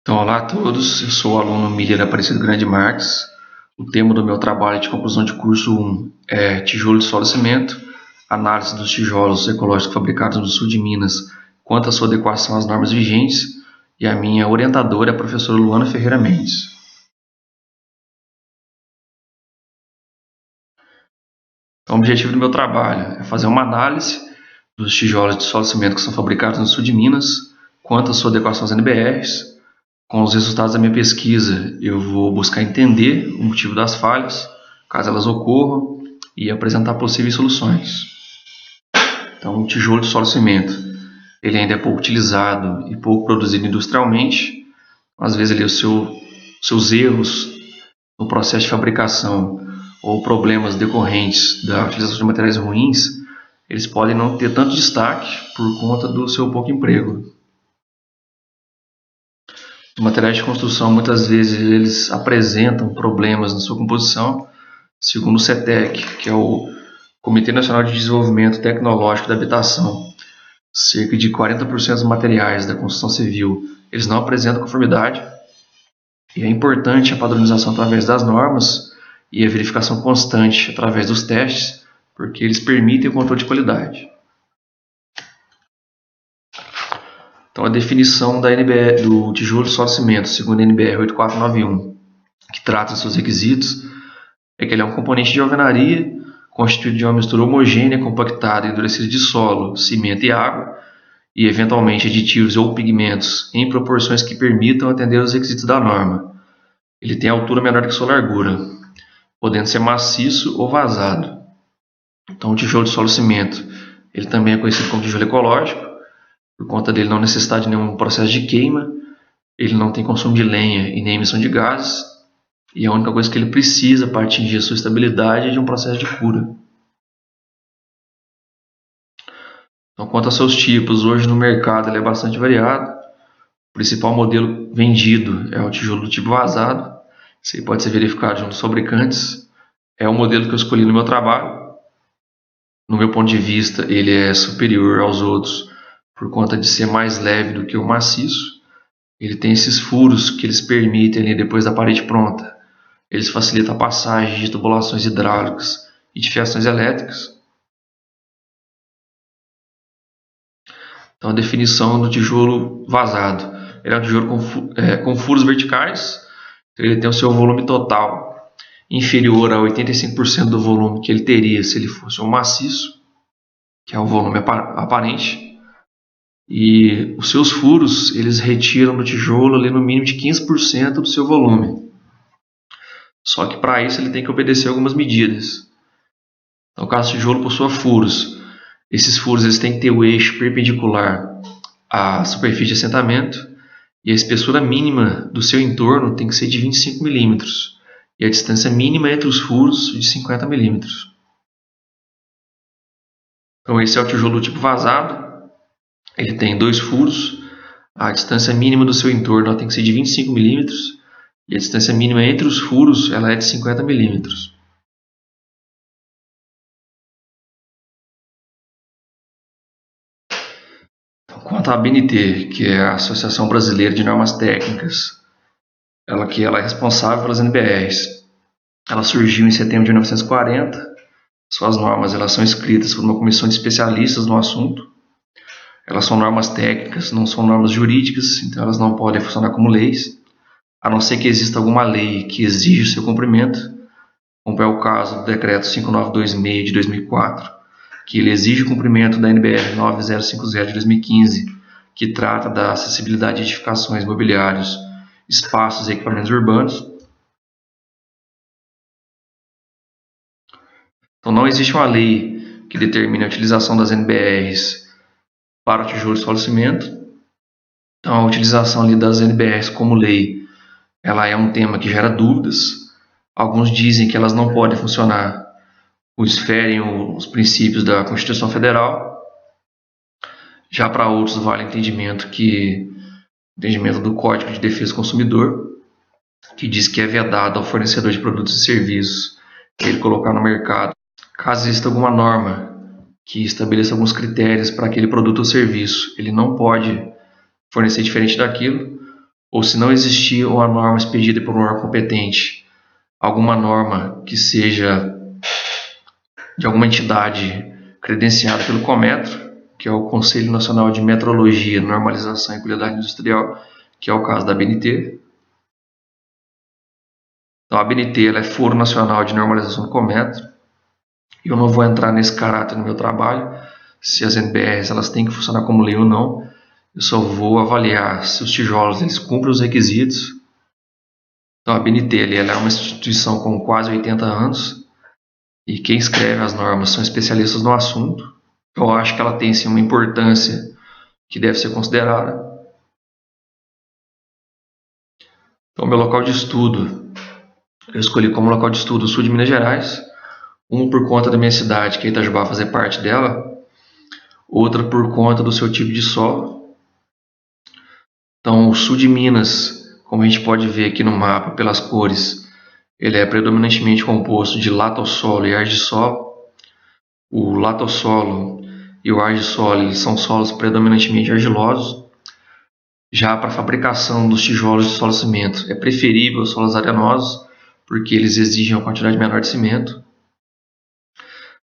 Então, olá a todos, eu sou o aluno Miller Aparecido Grande Marques. O tema do meu trabalho de conclusão de curso 1 é tijolo de solo e cimento, análise dos tijolos ecológicos fabricados no sul de Minas quanto à sua adequação às normas vigentes, e a minha orientadora é a professora Luana Ferreira Mendes. Então, o objetivo do meu trabalho é fazer uma análise dos tijolos de solo e cimento que são fabricados no sul de Minas quanto à sua adequação às NBRs. Com os resultados da minha pesquisa, eu vou buscar entender o motivo das falhas, caso elas ocorram, e apresentar possíveis soluções. Então, o tijolo de solo e cimento, ele ainda é pouco utilizado e pouco produzido industrialmente. Às vezes, os seus erros no processo de fabricação ou problemas decorrentes da utilização de materiais ruins, eles podem não ter tanto destaque por conta do seu pouco emprego. Os materiais de construção, muitas vezes, eles apresentam problemas na sua composição, segundo o CETEC, que é o Comitê Nacional de Desenvolvimento Tecnológico da Habitação. Cerca de 40% dos materiais da construção civil, eles não apresentam conformidade, e é importante a padronização através das normas e a verificação constante através dos testes, porque eles permitem o controle de qualidade. Então, a definição da NBR, do tijolo de solo e cimento, segundo a NBR 8491, que trata de seus requisitos, é que ele é um componente de alvenaria constituído de uma mistura homogênea, compactada e endurecida de solo, cimento e água, e eventualmente aditivos ou pigmentos em proporções que permitam atender aos requisitos da norma. Ele tem altura menor que sua largura, podendo ser maciço ou vazado. Então, o tijolo de solo e cimento, ele também é conhecido como tijolo ecológico, por conta dele não necessitar de nenhum processo de queima, ele não tem consumo de lenha e nem emissão de gases, e a única coisa que ele precisa para atingir a sua estabilidade é de um processo de cura. Então, quanto aos seus tipos, hoje no mercado ele é bastante variado. O principal modelo vendido é o tijolo do tipo vazado. Isso aí pode ser verificado junto aos fabricantes. É o modelo que eu escolhi no meu trabalho. No meu ponto de vista, ele é superior aos outros por conta de ser mais leve do que o maciço. Ele tem esses furos que eles permitem ali depois da parede pronta. Eles facilitam a passagem de tubulações hidráulicas e de fiações elétricas. Então, a definição do tijolo vazado. Ele é um tijolo com furos verticais. Então, ele tem o seu volume total inferior a 85% do volume que ele teria se ele fosse um maciço, que é o volume aparente. E os seus furos, eles retiram do tijolo ali no mínimo de 15% do seu volume. Só que para isso ele tem que obedecer algumas medidas. Então, caso o tijolo possua furos, esses furos eles têm que ter o eixo perpendicular à superfície de assentamento, e a espessura mínima do seu entorno tem que ser de 25 milímetros, e a distância mínima entre os furos de 50 milímetros. Então, esse é o tijolo do tipo vazado. Ele tem dois furos, a distância mínima do seu entorno tem que ser de 25 milímetros, e a distância mínima entre os furos ela é de 50 milímetros. Quanto à ABNT, que é a Associação Brasileira de Normas Técnicas, ela é responsável pelas NBRs. Ela surgiu em setembro de 1940. Suas normas elas são escritas por uma comissão de especialistas no assunto. Elas são normas técnicas, não são normas jurídicas, então elas não podem funcionar como leis, a não ser que exista alguma lei que exija o seu cumprimento, como é o caso do Decreto 5926 de 2004, que ele exige o cumprimento da NBR 9050 de 2015, que trata da acessibilidade de edificações, mobiliários, espaços e equipamentos urbanos. Então, não existe uma lei que determine a utilização das NBRs para o tijolo de solo e cimento. Então, a utilização ali das NBRs como lei, ela é um tema que gera dúvidas. Alguns dizem que elas não podem funcionar, pois ferem os princípios da Constituição Federal. Já para outros vale o entendimento do Código de Defesa do Consumidor, que diz que é vedado ao fornecedor de produtos e serviços ele colocar no mercado, caso exista alguma norma que estabeleça alguns critérios para aquele produto ou serviço, ele não pode fornecer diferente daquilo, ou se não existir uma norma expedida por um órgão competente, alguma norma que seja de alguma entidade credenciada pelo Conmetro, que é o Conselho Nacional de Metrologia, Normalização e Qualidade Industrial, que é o caso da ABNT. Então, a ABNT ela é Foro Nacional de Normalização do Conmetro. Eu não vou entrar nesse caráter no meu trabalho, se as NBRs elas têm que funcionar como lei ou não. Eu só vou avaliar se os tijolos eles cumprem os requisitos. Então, a ABNT ela é uma instituição com quase 80 anos e quem escreve as normas são especialistas no assunto. Eu acho que ela tem sim uma importância que deve ser considerada. Então, meu local de estudo, eu escolhi como local de estudo o sul de Minas Gerais, um por conta da minha cidade, que é Itajubá, fazer parte dela, outra por conta do seu tipo de solo. Então, o sul de Minas, como a gente pode ver aqui no mapa pelas cores, ele é predominantemente composto de latossolo e argissolo. O latossolo e o argissolo são solos predominantemente argilosos. Já para a fabricação dos tijolos de solo-cimento, é preferível os solos arenosos, porque eles exigem uma quantidade menor de cimento.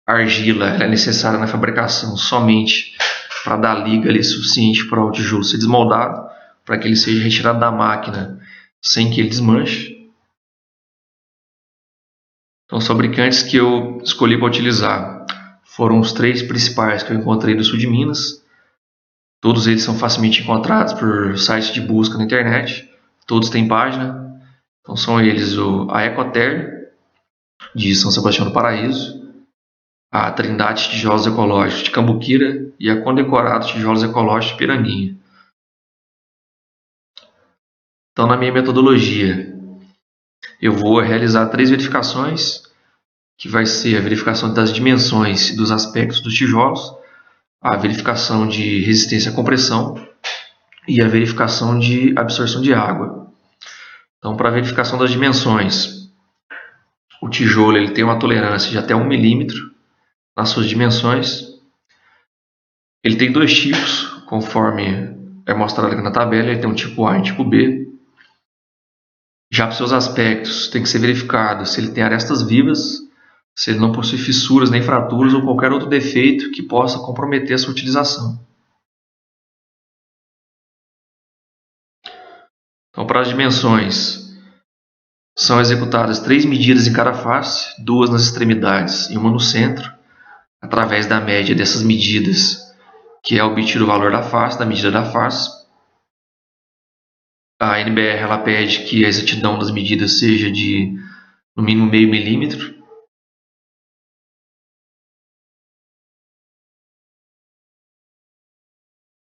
A argila é necessária na fabricação somente para dar liga ali suficiente para o tijolo ser desmoldado, para que ele seja retirado da máquina sem que ele desmanche. Então, os fabricantes que eu escolhi para utilizar foram os 3 principais que eu encontrei do sul de Minas. Todos eles são facilmente encontrados por sites de busca na internet. Todos têm página. Então são eles a Ecoter, de São Sebastião do Paraíso, a Trindade Tijolos Ecológicos de Cambuquira e a Condecorado Tijolos Ecológicos de Piraninha. Então, na minha metodologia, eu vou realizar 3 verificações, que vai ser a verificação das dimensões e dos aspectos dos tijolos, a verificação de resistência à compressão e a verificação de absorção de água. Então, para a verificação das dimensões, o tijolo ele tem uma tolerância de até 1 milímetro nas suas dimensões. Ele tem 2 tipos, conforme é mostrado aqui na tabela. Ele tem um tipo A e um tipo B. Já para os seus aspectos, tem que ser verificado se ele tem arestas vivas, se ele não possui fissuras nem fraturas ou qualquer outro defeito que possa comprometer a sua utilização. Então, para as dimensões, são executadas 3 medidas em cada face, 2 nas extremidades e uma no centro, através da média dessas medidas, que é obtido o valor da face, da medida da face. A NBR ela pede que a exatidão das medidas seja de no mínimo meio milímetro.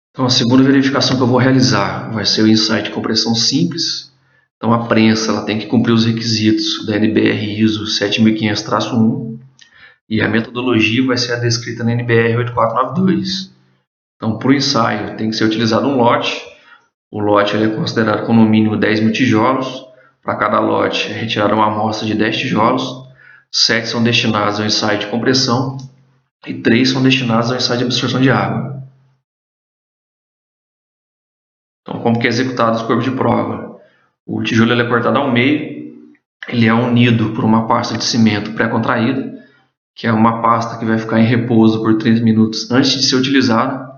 Então, a segunda verificação que eu vou realizar vai ser o ensaio de compressão simples. Então, a prensa ela tem que cumprir os requisitos da NBR ISO 7500-1 e a metodologia vai ser a descrita na NBR 8492. Então, para o ensaio, tem que ser utilizado um lote. O lote ele é considerado com no mínimo 10.000 tijolos. Para cada lote é retirada uma amostra de 10 tijolos. 7 são destinados ao ensaio de compressão e 3 são destinados ao ensaio de absorção de água. Então, como que é executado os corpos de prova? O tijolo ele é cortado ao meio, ele é unido por uma pasta de cimento pré-contraída, que é uma pasta que vai ficar em repouso por 30 minutos antes de ser utilizada.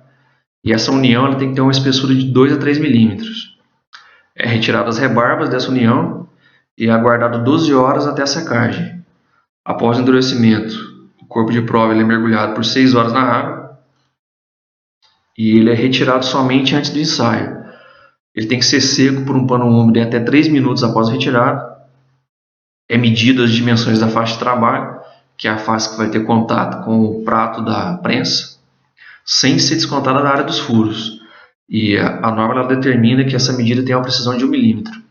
E essa união ela tem que ter uma espessura de 2 a 3 milímetros. É retirado as rebarbas dessa união e é aguardado 12 horas até a secagem. Após o endurecimento, o corpo de prova ele é mergulhado por 6 horas na água e ele é retirado somente antes do ensaio. Ele tem que ser seco por um pano úmido em até 3 minutos após a retirada. É medido as dimensões da faixa de trabalho, que é a face que vai ter contato com o prato da prensa, sem ser descontada da área dos furos. E a norma ela determina que essa medida tem uma precisão de 1 milímetro.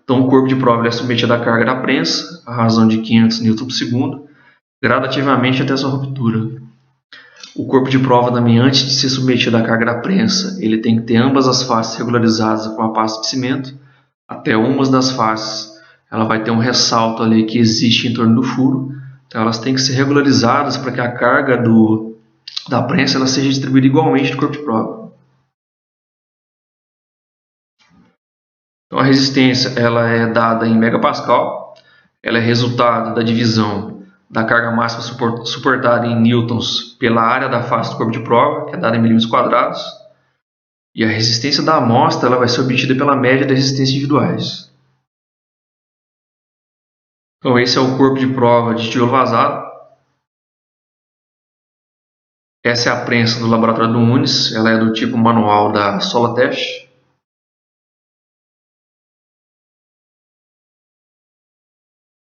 Então, o corpo de prova é submetido à carga da prensa, a razão de 500 Nm/s, gradativamente até sua ruptura. O corpo de prova também, antes de ser submetido à carga da prensa, ele tem que ter ambas as faces regularizadas com a pasta de cimento. Até uma das faces ela vai ter um ressalto ali que existe em torno do furo. Então elas têm que ser regularizadas para que a carga da prensa ela seja distribuída igualmente no corpo de prova. Então a resistência ela é dada em megapascal, ela é resultado da divisão da carga máxima suportada em newtons pela área da face do corpo de prova, que é dada em milímetros quadrados, e a resistência da amostra ela vai ser obtida pela média das resistências individuais. Então esse é o corpo de prova de tijolo vazado. Essa é a prensa do laboratório do Unis, ela é do tipo manual da Solatest.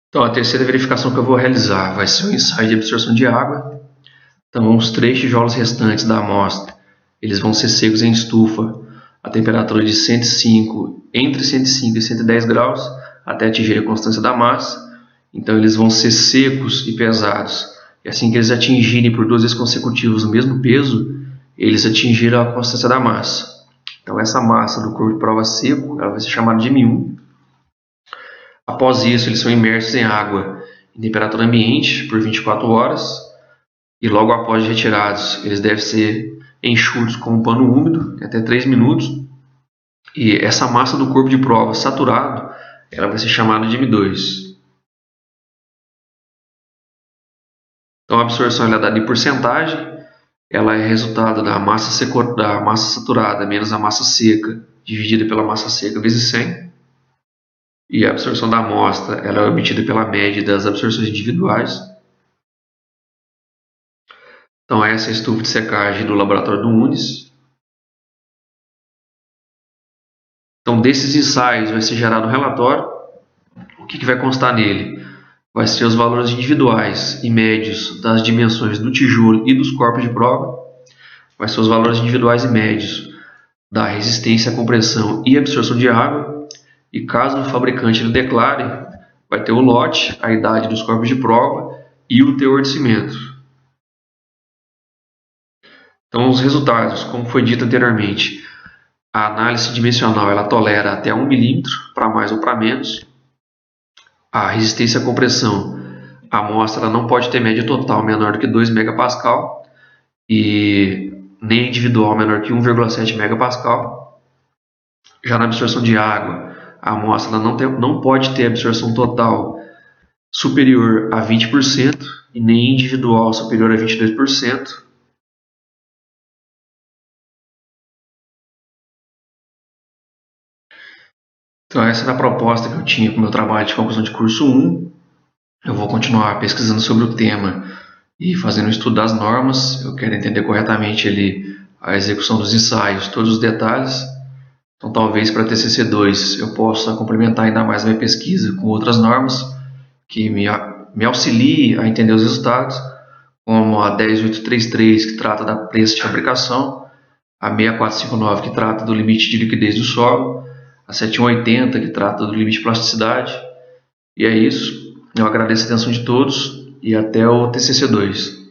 Então a terceira verificação que eu vou realizar vai ser o ensaio de absorção de água. Então os 3 tijolos restantes da amostra eles vão ser secos em estufa a temperatura de 105, entre 105 e 110 graus, até atingir a constância da massa. Então eles vão ser secos e pesados. E assim que eles atingirem por 2 vezes consecutivas o mesmo peso, eles atingiram a constância da massa. Então essa massa do corpo de prova seco ela vai ser chamada de M1. Após isso, eles são imersos em água em temperatura ambiente por 24 horas. E logo após retirados, eles devem ser enxutos com um pano úmido até 3 minutos. E essa massa do corpo de prova saturado, ela vai ser chamada de M2. Então a absorção ela é dada em porcentagem, ela é resultado da massa saturada menos a massa seca, dividida pela massa seca vezes 100. E a absorção da amostra ela é obtida pela média das absorções individuais. Então essa é a estufa de secagem do laboratório do Unis. Então desses ensaios vai ser gerado um relatório. O que vai constar nele? Vai ser os valores individuais e médios das dimensões do tijolo e dos corpos de prova. Vai ser os valores individuais e médios da resistência à compressão e absorção de água. E caso o fabricante ele declare, vai ter o lote, a idade dos corpos de prova e o teor de cimento. Então os resultados, como foi dito anteriormente, a análise dimensional ela tolera até 1 milímetro, para mais ou para menos. A resistência à compressão, a amostra ela não pode ter média total menor do que 2 megapascal e nem individual menor que 1,7 megapascal. Já na absorção de água, a amostra ela não pode ter absorção total superior a 20% e nem individual superior a 22%. Então essa era a proposta que eu tinha para o meu trabalho de conclusão de curso 1. Eu vou continuar pesquisando sobre o tema e fazendo o estudo das normas. Eu quero entender corretamente ali a execução dos ensaios, todos os detalhes. Então talvez para a TCC2 eu possa complementar ainda mais a minha pesquisa com outras normas que me auxiliem a entender os resultados, como a 10833 que trata da prensa de fabricação, a 6459 que trata do limite de liquidez do solo, a 7180 que trata do limite de plasticidade. E é isso. Eu agradeço a atenção de todos e até o TCC2.